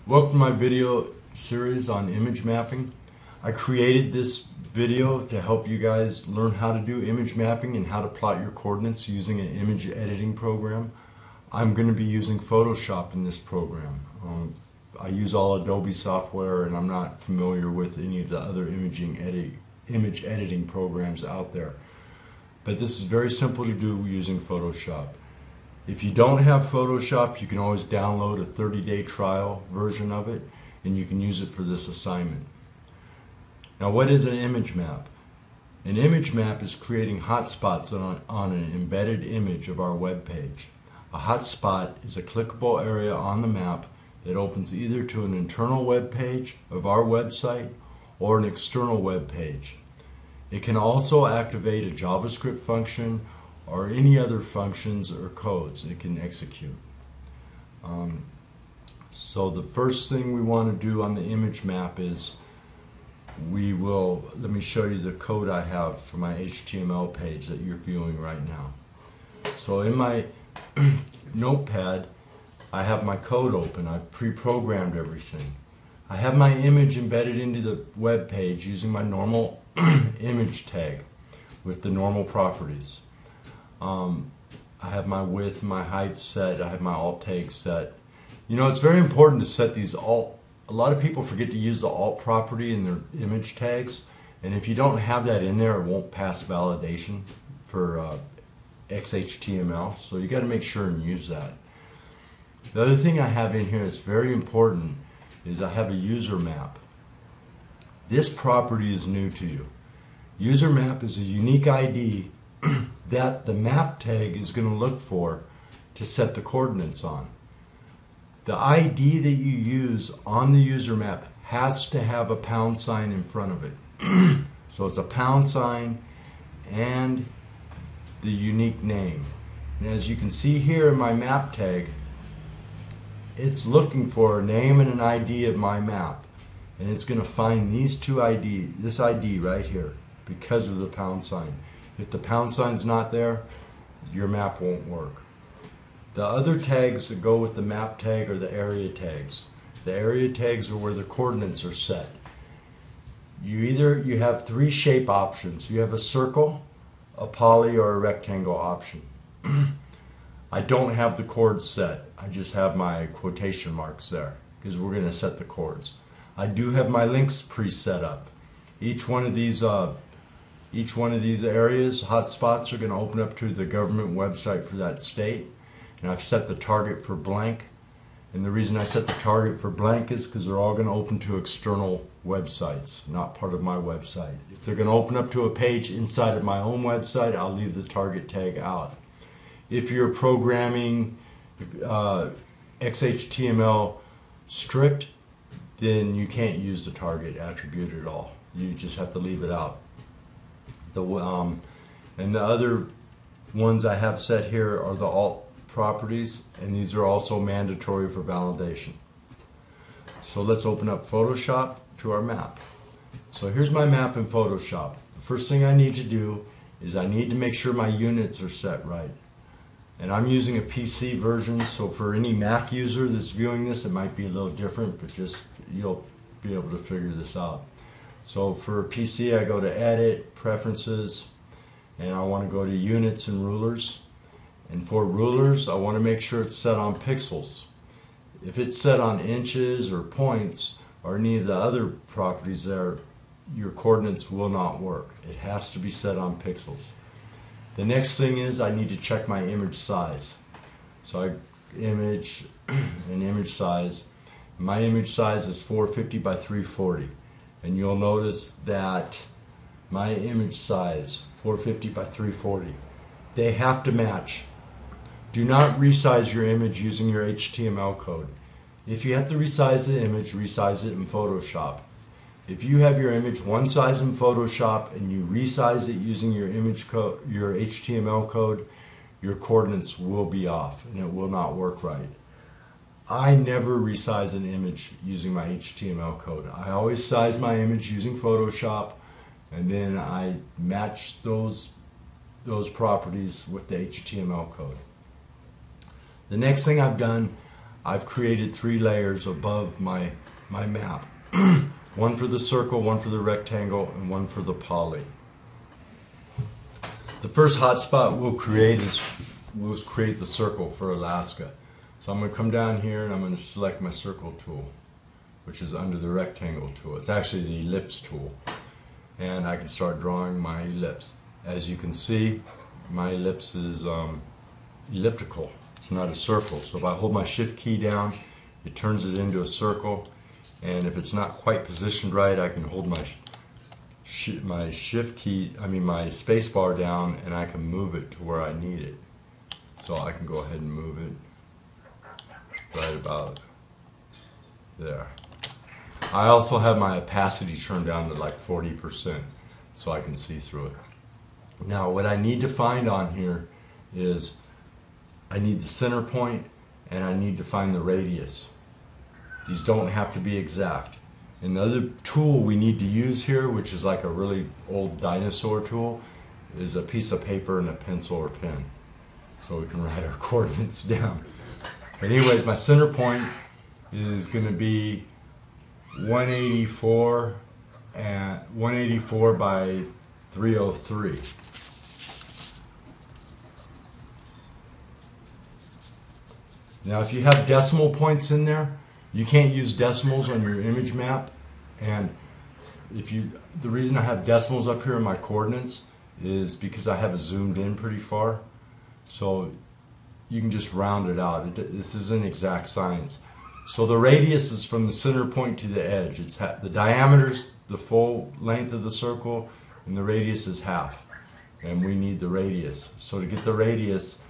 Welcome to my video series on image mapping. I created this video to help you guys learn how to do image mapping and how to plot your coordinates using an image editing program. I'm going to be using Photoshop in this program. I use all Adobe software and I'm not familiar with any of the other image editing programs out there. But this is very simple to do using Photoshop. If you don't have Photoshop, you can always download a 30-day trial version of it and you can use it for this assignment. Now, what is an image map? An image map is creating hotspots on an embedded image of our web page. A hotspot is a clickable area on the map that opens either to an internal web page of our website or an external web page. It can also activate a JavaScript function or any other functions or codes it can execute. So the first thing we want to do on the image map is let me show you the code I have for my HTML page that you're viewing right now. So in my notepad I have my code open. I've pre-programmed everything. I have my image embedded into the web page using my normal image tag with the normal properties. I have my width, my height set, I have my alt tag set. You know, it's very important to set these alt. A lot of people forget to use the alt property in their image tags, and if you don't have that in there, it won't pass validation for XHTML, so you got to make sure and use that. The other thing I have in here that's very important is I have a user map. This property is new to you. User map is a unique ID that the map tag is going to look for to set the coordinates on. The ID that you use on the user map has to have a pound sign in front of it. So it's a pound sign and the unique name. And as you can see here in my map tag, it's looking for a name and an ID of my map. And it's going to find these two ID, this ID right here, because of the pound sign. If the pound sign's not there, your map won't work. The other tags that go with the map tag are the area tags. The area tags are where the coordinates are set. You have three shape options. You have a circle, a poly, or a rectangle option. I don't have the chords set. I just have my quotation marks there because we're going to set the chords. I do have my links pre-set up. Each one of these areas, hotspots, are going to open up to the government website for that state. And I've set the target for blank. And the reason I set the target for blank is because they're all going to open to external websites, not part of my website. If they're going to open up to a page inside of my own website, I'll leave the target tag out. If you're programming XHTML strict, then you can't use the target attribute at all. You just have to leave it out. And the other ones I have set here are the alt properties, and these are also mandatory for validation. So let's open up Photoshop to our map. So here's my map in Photoshop. The first thing I need to do is I need to make sure my units are set right. And I'm using a PC version, so for any Mac user that's viewing this, it might be a little different, but just you'll be able to figure this out. So for PC, I go to Edit, Preferences, and I want to go to Units and Rulers. And for rulers, I want to make sure it's set on pixels. If it's set on inches or points or any of the other properties there, your coordinates will not work. It has to be set on pixels. The next thing is I need to check my image size. So I image and image size. My image size is 450 by 340. And you'll notice that my image size, 450 by 340, they have to match. Do not resize your image using your HTML code. If you have to resize the image, resize it in Photoshop. If you have your image one size in Photoshop and you resize it using your image code, your HTML code, your coordinates will be off and it will not work right. I never resize an image using my HTML code. I always size my image using Photoshop, and then I match those properties with the HTML code. The next thing I've done, I've created 3 layers above my map. One for the circle, one for the rectangle, and one for the poly. The first hotspot we'll create the circle for Alaska. So I'm going to come down here and I'm going to select my circle tool, which is under the rectangle tool. It's actually the ellipse tool. And I can start drawing my ellipse. As you can see, my ellipse is elliptical. It's not a circle. So if I hold my shift key down, it turns it into a circle. And if it's not quite positioned right, I can hold my shift key, my space bar down, and I can move it to where I need it. So I can go ahead and move it right about there. I also have my opacity turned down to like 40% so I can see through it. Now what I need to find on here is I need the center point and I need to find the radius. These don't have to be exact. And the other tool we need to use here, which is like a really old dinosaur tool, is a piece of paper and a pencil or pen, so we can write our coordinates down. But anyways, my center point is going to be 184 by 303. Now if you have decimal points in there, you can't use decimals on your image map. And the reason I have decimals up here in my coordinates is because I have it zoomed in pretty far. So you can just round it out. This isn't exact science. So the radius is from the center point to the edge. It's the diameter's the full length of the circle, and the radius is half. And we need the radius. So to get the radius,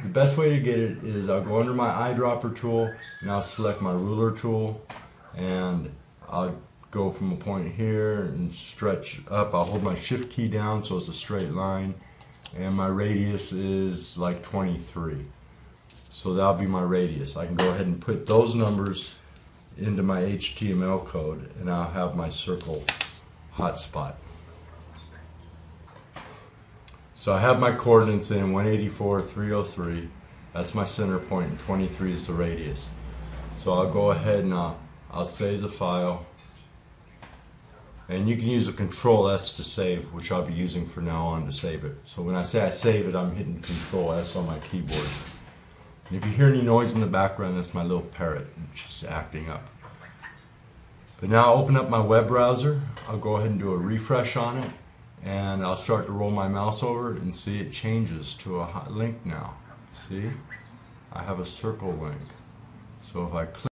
the best way to get it is I'll go under my eyedropper tool and I'll select my ruler tool, and I'll go from a point here and stretch up. I'll hold my shift key down so it's a straight line, and my radius is like 23. So that'll be my radius. I can go ahead and put those numbers into my HTML code and I'll have my circle hotspot. So I have my coordinates in 184, 303. That's my center point, and 23 is the radius. So I'll go ahead and I'll save the file. And you can use a Control S to save, which I'll be using from now on to save it. So when I say I save it, I'm hitting Control S on my keyboard. And if you hear any noise in the background, that's my little parrot, which is acting up. But now I'll open up my web browser. I'll go ahead and do a refresh on it. And I'll start to roll my mouse over and see it changes to a link now. See? I have a circle link. So if I click